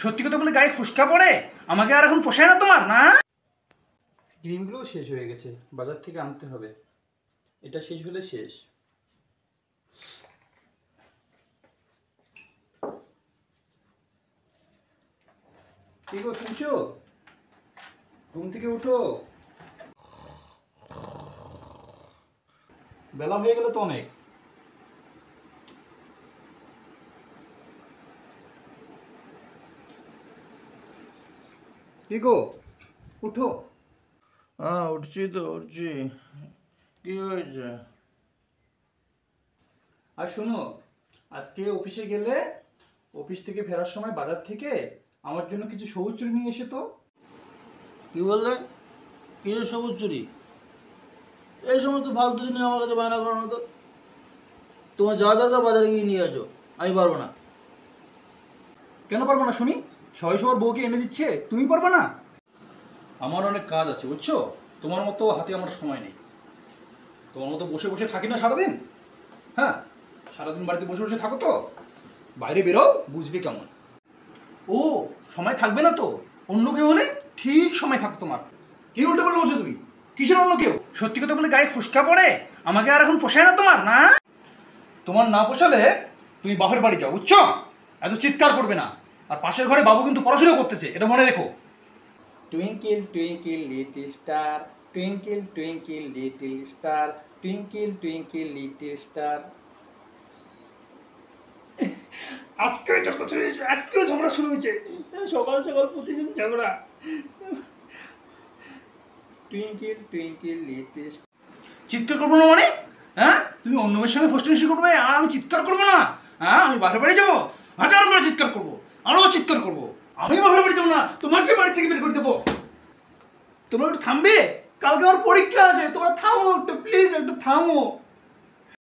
সত্যি কথা বলে গায়ে ফুসকা পড়ে, আমাকে আর এখন পোষায় না তোমার, না? ক্রিমগুলোও শেষ হয়ে গেছে, বাজার থেকে আনতে হবে। এটা শেষ হলে শেষ। কি গো, শুনছো? ঘুম থেকে উঠো, বেলা হয়ে গেল তো অনেক। কি গো, উঠো। হ্যাঁ উঠছি তো, উঠছি। কি হয়েছে? আর শোনো, আজকে অফিসে গেলে অফিস থেকে ফেরার সময় বাজার থেকে আমার জন্য কিছু সবুজ চুরি নিয়ে এসে তো। কি বললে? কি সবুজ চুরি? এই সমস্ত ফালতু জিনিস আমার কাছে বায়না করানো তো। তোমার যা দরকার বাজারে গিয়ে নিয়ে আসো, আমি পারবো না। কেন পারবো না শুনি? সবাই সবার বউকে এনে দিচ্ছে, তুমি পারবে না? আমার অনেক কাজ আছে বুঝছো, তোমার মতো হাতে আমার সময় নেই। তোমার মতো বসে বসে থাকি না সারাদিন। হ্যাঁ, সারাদিন বাড়িতে বসে বসে থাকো তো, বাইরে বেরো, বুঝবে কেমন। ও, সময় থাকবে না তো? অন্য কেউ হলে ঠিক সময় থাকতো তোমার। কি উল্টো পাল্টা বলছো তুমি? কিসের অন্য কেউ? সত্যি কথা বলে গায়ে ফুসকা পড়ে, আমাকে আর এখন পোষায় না তোমার, না? তোমার না পোষালে তুমি বাপের বাড়ি যাও বুঝছো? এত চিৎকার করবে না। আর পাশের ঘরে বাবু কিন্তু পড়াশোনা করতেছে, এটা মনে রেখো। Twinkle twinkle little star, twinkle twinkle little star, twinkle twinkle little star. আজকেও ঝগড়া শুরু হয়েছে। সকাল সকাল প্রতিদিন ঝগড়া। Twinkle twinkle little star. চিৎকার করবো না মানে? হ্যাঁ, তুমি অন্য মেয়ের সঙ্গে ফষ্টিনষ্টি করবে আর আমি চিৎকার করবো না? হ্যাঁ, আমি বাপের বাড়ি যাবো, হাজার করে চিৎকার করবো, আরও চিৎকার করবো। আমি বাপের বাড়ি যাবো না, তোমাকে বাড়ি থেকে বের করে দেবো। তোমরা একটু থামবে? কালকে আমার পরীক্ষা আছে, তোমরা থামো একটু, প্লিজ একটু থামো।